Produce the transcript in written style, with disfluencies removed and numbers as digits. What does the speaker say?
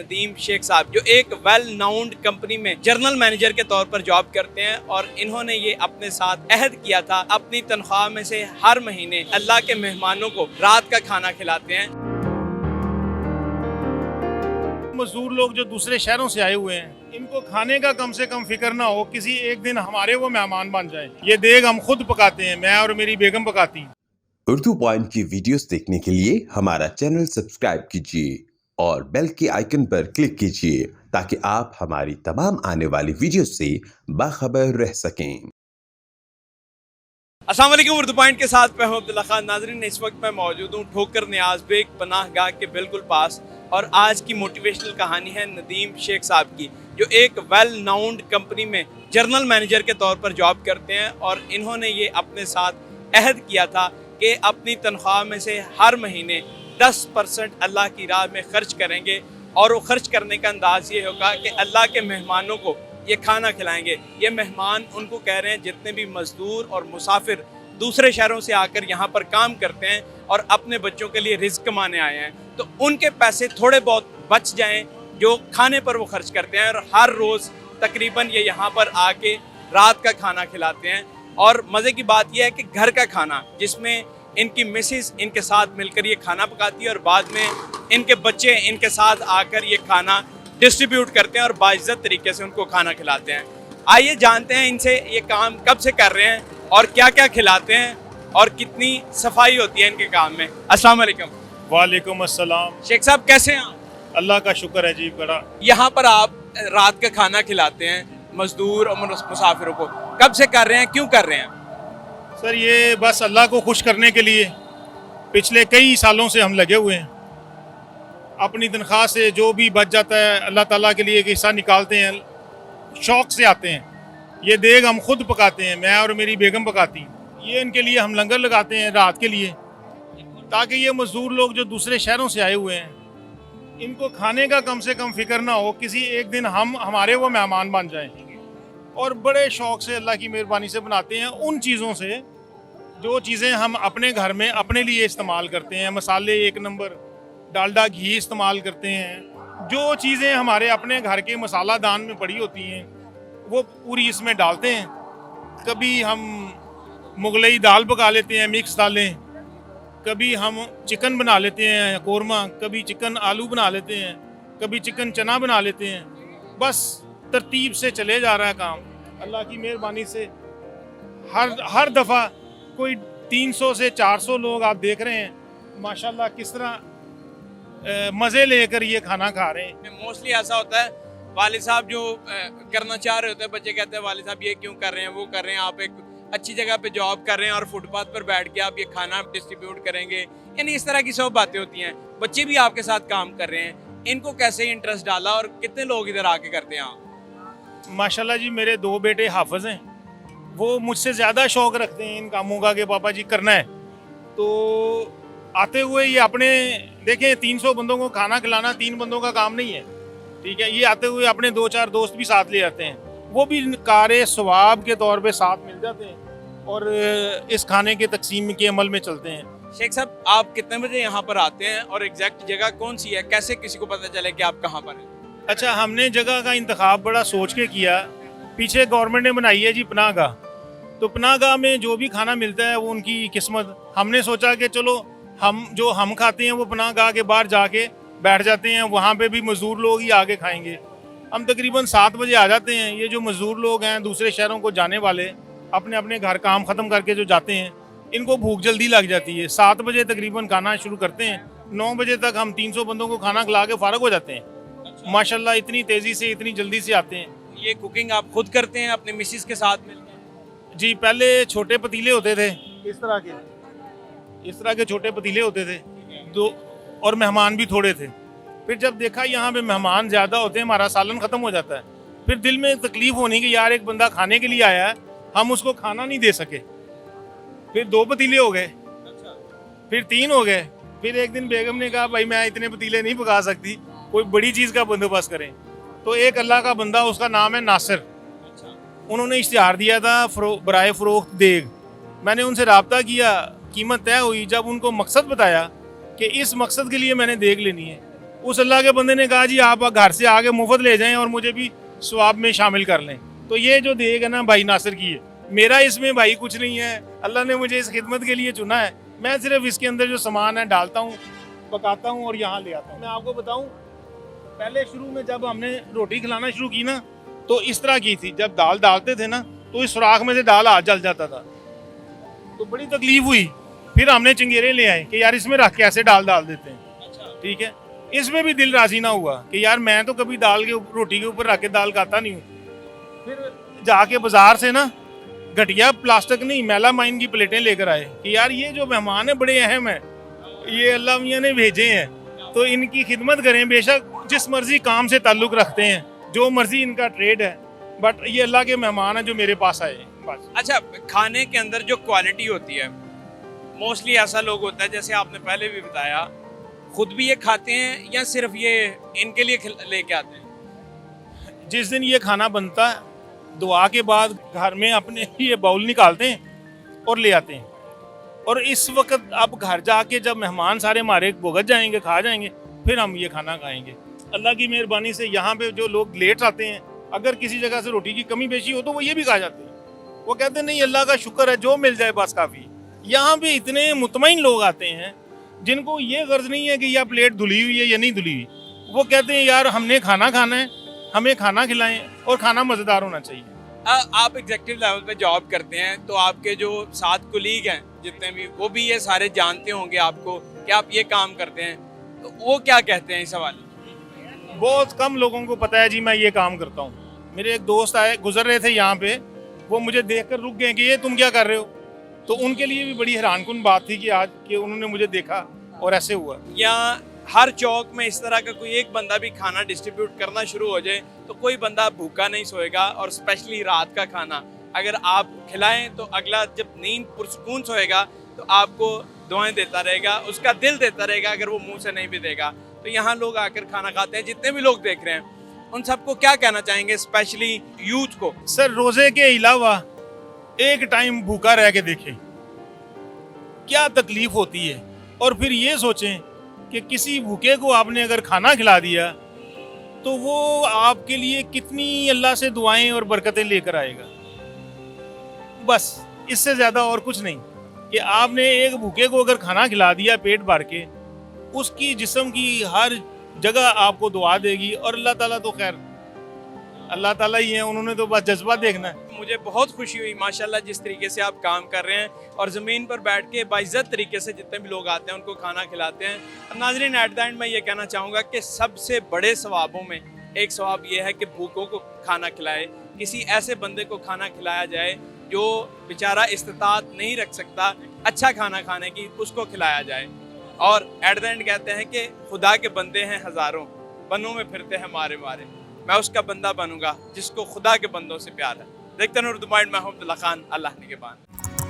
नदीम शेख साहब, जो एक वेल नाउंड कंपनी में जनरल मैनेजर के तौर पर जॉब करते हैं और इन्होंने ये अपने साथ अहद किया था अपनी तनख्वाह में से हर महीने अल्लाह के मेहमानों को रात का खाना खिलाते हैं। मजदूर लोग जो दूसरे शहरों से आए हुए हैं, इनको खाने का कम से कम फिक्र ना हो, किसी एक दिन हमारे वो मेहमान बन जाए। ये देग हम खुद पकाते हैं, मैं और मेरी बेगम पकाती हैं। उर्दू पॉइंट की वीडियोस देखने के लिए हमारा चैनल सब्सक्राइब कीजिए और बेल के आइकन पर क्लिक कीजिए ताकि आप हमारी तमाम आने वाली वीडियोस से बाखबर रह सकें। अस्सलाम वालेकुम, उर्दू पॉइंट के साथ मैं हूं अब्दुल्ला खान। नाज़रीन, इस वक्त मैं मौजूद हूं ठोकर नियाज़ बेग पनाहगाह के बिल्कुल पास और आज की मोटिवेशनल कहानी है नदीम शेख साहब की, जो एक वेल नाउंड कंपनी में जनरल मैनेजर के तौर पर जॉब करते हैं और इन्होंने ये अपने साथ अहद किया था कि अपनी तनख्वाह में से हर महीने 10% अल्लाह की राह में ख़र्च करेंगे और वो ख़र्च करने का अंदाज़ ये होगा कि अल्लाह के मेहमानों को ये खाना खिलाएंगे। ये मेहमान उनको कह रहे हैं जितने भी मज़दूर और मुसाफिर दूसरे शहरों से आकर यहाँ पर काम करते हैं और अपने बच्चों के लिए रिज़्क़ कमाने आए हैं, तो उनके पैसे थोड़े बहुत बच जाएं जो खाने पर वो खर्च करते हैं। और हर रोज़ तकरीबन ये यहाँ पर आके रात का खाना खिलाते हैं। और मज़े की बात यह है कि घर का खाना, जिसमें इनकी मिसेस इनके साथ मिलकर ये खाना पकाती है और बाद में इनके बच्चे इनके साथ आकर ये खाना डिस्ट्रीब्यूट करते हैं और बाइज्जत तरीके से उनको खाना खिलाते हैं। आइए जानते हैं इनसे ये काम कब से कर रहे हैं और क्या क्या खिलाते हैं और कितनी सफाई होती है इनके काम में। अस्सलाम वालेकुम। वालेकुम अस्सलाम। शेख साहब कैसे हैं आप? अल्लाह का शुक्र है जी बड़ा। यहाँ पर आप रात का खाना खिलाते हैं मजदूर और मुसाफिरों को, कब से कर रहे हैं, क्यों कर रहे हैं? सर ये बस अल्लाह को खुश करने के लिए पिछले कई सालों से हम लगे हुए हैं। अपनी तनख्वाह से जो भी बच जाता है अल्लाह ताला के लिए एक हिस्सा निकालते हैं, शौक़ से आते हैं। ये देग हम खुद पकाते हैं, मैं और मेरी बेगम पकाती हैं। ये इनके लिए हम लंगर लगाते हैं रात के लिए, ताकि ये मज़दूर लोग जो दूसरे शहरों से आए हुए हैं, इनको खाने का कम से कम फिक्र ना हो, किसी एक दिन हमारे वो मेहमान बन जाएं। और बड़े शौक़ से अल्लाह की मेहरबानी से बनाते हैं उन चीज़ों से जो चीज़ें हम अपने घर में अपने लिए इस्तेमाल करते हैं। मसाले एक नंबर, डालडा घी इस्तेमाल करते हैं। जो चीज़ें हमारे अपने घर के मसाला दान में पड़ी होती हैं वो पूरी इसमें डालते हैं। कभी हम मुगलई दाल पका लेते हैं, मिक्स दालें, कभी हम चिकन बना लेते हैं कोरमा, कभी चिकन आलू बना लेते हैं, कभी चिकन चना बना लेते हैं। बस तरतीब से चले जा रहा है काम अल्लाह की मेहरबानी से। हर दफ़ा कोई 300 से 400 लोग आप देख रहे हैं माशाल्लाह किस तरह मज़े लेकर ये खाना खा रहे हैं। मोस्टली ऐसा होता है, वालिद साहब जो करना चाह रहे होते हैं, बच्चे कहते हैं वालिद साहब ये क्यों कर रहे हैं, वो कर रहे हैं, आप एक अच्छी जगह पे जॉब कर रहे हैं और फुटपाथ पर बैठ के आप ये खाना डिस्ट्रीब्यूट करेंगे, यानी इस तरह की सब बातें होती हैं। बच्चे भी आपके साथ काम कर रहे हैं, इनको कैसे इंटरेस्ट डाला और कितने लोग इधर आके करते हैं आप? माशाल्लाह जी, मेरे 2 बेटे हाफिज़ हैं, वो मुझसे ज़्यादा शौक़ रखते हैं इन कामों का कि पापा जी करना है। तो आते हुए ये अपने देखें 300 बंदों को खाना खिलाना 3 बंदों का काम नहीं है, ठीक है। ये आते हुए अपने 2-4 दोस्त भी साथ ले आते हैं, वो भी कारे सवाब के तौर पे साथ मिल जाते हैं और इस खाने के तकसीम के अमल में चलते हैं। शेख साहब, आप कितने बजे यहाँ पर आते हैं और एग्जैक्ट जगह कौन सी है, कैसे किसी को पता चले कि आप कहाँ पर हैं? अच्छा, हमने जगह का इंतखाब बड़ा सोच के किया। पीछे गवर्नमेंट ने बनाई है जी पनाहगाह, तो पनाहगाह में जो भी खाना मिलता है वो उनकी किस्मत। हमने सोचा कि चलो हम खाते हैं वो पनाहगाह के बाहर जाके बैठ जाते हैं, वहाँ पे भी मज़दूर लोग ही आके खाएंगे। हम तकरीबन 7 बजे आ जाते हैं। ये जो मज़दूर लोग हैं दूसरे शहरों को जाने वाले, अपने अपने घर काम ख़त्म करके जो जाते हैं, इनको भूख जल्दी लग जाती है। 7 बजे तकरीबन खाना शुरू करते हैं, 9 बजे तक हम 300 बंदों को खाना खिला के फ़ारग हो जाते हैं। माशाल्लाह इतनी तेज़ी से इतनी जल्दी से आते हैं। ये कुकिंग आप खुद करते हैं अपने मिसेस के साथ मिलकर? जी, पहले छोटे पतीले होते थे, इस तरह के छोटे पतीले होते थे दो, और मेहमान भी थोड़े थे। फिर जब देखा यहाँ पे मेहमान ज़्यादा होते हैं, हमारा सालन ख़त्म हो जाता है, फिर दिल में तकलीफ़ होनी कि यार एक बंदा खाने के लिए आया है, हम उसको खाना नहीं दे सके। फिर 2 पतीले हो गए, फिर 3 हो गए। फिर एक दिन बेगम ने कहा भाई मैं इतने पतीले नहीं पका सकती, कोई बड़ी चीज़ का बंदोबस्त करें। तो एक अल्लाह का बंदा, उसका नाम है नासिर, उन्होंने इश्तिहार दिया था बराए फ़रोख्त देग। मैंने उनसे रब्ता किया, कीमत तय हुई। जब उनको मकसद बताया कि इस मकसद के लिए मैंने देग लेनी है, उस अल्लाह के बंदे ने कहा जी आप घर से आगे मुफ्त ले जाएं और मुझे भी सवाब में शामिल कर लें। तो ये जो देग है ना भाई नासिर की है, मेरा इसमें भाई कुछ नहीं है, अल्लाह ने मुझे इस खिदमत के लिए चुना है। मैं सिर्फ इसके अंदर जो सामान है डालता हूँ, पकाता हूँ और यहाँ ले आता हूँ। मैं आपको बताऊँ, पहले शुरू में जब हमने रोटी खिलाना शुरू की ना तो इस तरह की थी, जब दाल डालते थे ना तो इस सुराख में से दाल हाथ जल जाता था, तो बड़ी तकलीफ हुई। फिर हमने चिंगेरे ले आए कि यार इसमें रख के ऐसे डाल देते हैं, ठीक है। इसमें भी दिल राजी ना हुआ कि यार मैं तो कभी दाल के रोटी के ऊपर रख के दाल खाता नहीं हूँ। फिर जाके बाजार से ना घटिया प्लास्टिक नहीं मेलामाइन की प्लेटें लेकर आए कि यार ये जो मेहमान है बड़े अहम है, ये अल्लाह मियाँ ने भेजे हैं तो इनकी खिदमत करें। बेशक जिस मर्जी काम से ताल्लुक़ रखते हैं, जो मर्जी इनका ट्रेड है, बट ये अल्लाह के मेहमान हैं जो मेरे पास आए हैं बस। अच्छा, खाने के अंदर जो क्वालिटी होती है, मोस्टली ऐसा लोग होता है जैसे आपने पहले भी बताया, खुद भी ये खाते हैं या सिर्फ ये इनके लिए लेके आते हैं? जिस दिन ये खाना बनता है दुआ के बाद घर में अपने ये बाउल निकालते हैं और ले आते हैं, और इस वक्त अब घर जाके जब मेहमान सारे हमारे भुगत जाएंगे, खा जाएंगे, फिर हम ये खाना खाएंगे। अल्लाह की मेहरबानी से यहाँ पे जो लोग लेट आते हैं, अगर किसी जगह से रोटी की कमी पेशी हो तो वो ये भी खा जाते हैं। वो कहते हैं नहीं अल्लाह का शुक्र है, जो मिल जाए बस काफ़ी। यहाँ पे इतने मुतमईन लोग आते हैं जिनको ये गर्ज नहीं है कि यह प्लेट धुली हुई है या नहीं धुली हुई। वो कहते हैं यार हमने खाना खाना है, हमें खाना खिलाएं और खाना मज़ेदार होना चाहिए। आप एग्जीक्यूटिव लेवल पे जॉब करते हैं तो आपके जो साथ कुलीग हैं जितने भी, वो भी ये सारे जानते होंगे आपको कि आप ये काम करते हैं, तो वो क्या कहते हैं इस हवाले? बहुत कम लोगों को पता है जी मैं ये काम करता हूँ। मेरे एक दोस्त आए, गुजर रहे थे यहाँ पे, वो मुझे देखकर रुक गए कि ये तुम क्या कर रहे हो। तो उनके लिए भी बड़ी हैरानकुन बात थी कि आज कि उन्होंने मुझे देखा और ऐसे हुआ। या हर चौक में इस तरह का कोई एक बंदा भी खाना डिस्ट्रीब्यूट करना शुरू हो जाए तो कोई बंदा भूखा नहीं सोएगा, और स्पेशली रात का खाना अगर आप खिलाएं तो अगला जब नींद पुरसुकून सोएगा तो आपको दुआएं देता रहेगा, उसका दिल देता रहेगा अगर वो मुंह से नहीं भी देगा। तो यहाँ लोग आकर खाना खाते हैं, जितने भी लोग देख रहे हैं उन सबको क्या कहना चाहेंगे, स्पेशली यूथ को? सर रोजे के अलावा एक टाइम भूखा रह के देखें क्या तकलीफ होती है, और फिर ये सोचें कि किसी भूखे को आपने अगर खाना खिला दिया तो वो आपके लिए कितनी अल्लाह से दुआएं और बरकतें लेकर आएगा। बस इससे ज़्यादा और कुछ नहीं कि आपने एक भूखे को अगर खाना खिला दिया पेट भर के, उसकी जिस्म की हर जगह आपको दुआ देगी। और अल्लाह ताला तो खैर अल्लाह ताला ही है, उन्होंने तो बस जज्बा देखना है। मुझे बहुत खुशी हुई माशाल्लाह जिस तरीके से आप काम कर रहे हैं और ज़मीन पर बैठ के बाइज़्ज़त तरीके से जितने भी लोग आते हैं उनको खाना खिलाते हैं। और नाज़रीन, एट द एंड मैं ये कहना चाहूँगा कि सबसे बड़े सवाबों में एक सवाब ये है कि भूखों को खाना खिलाए, किसी ऐसे बंदे को खाना खिलाया जाए जो बेचारा इस्तिताअत नहीं रख सकता अच्छा खाना खाने की, उसको खिलाया जाए। और एट द एंड कहते हैं कि खुदा के बंदे हैं हज़ारों, बनों में फिरते हैं मारे मारे, मैं उसका बंदा बनूंगा जिसको खुदा के बंदों से प्यार है। देखते हैं उर्दू माइंड, मैं हूं अब्दुल्ला खान, अल्लाह निगहबान।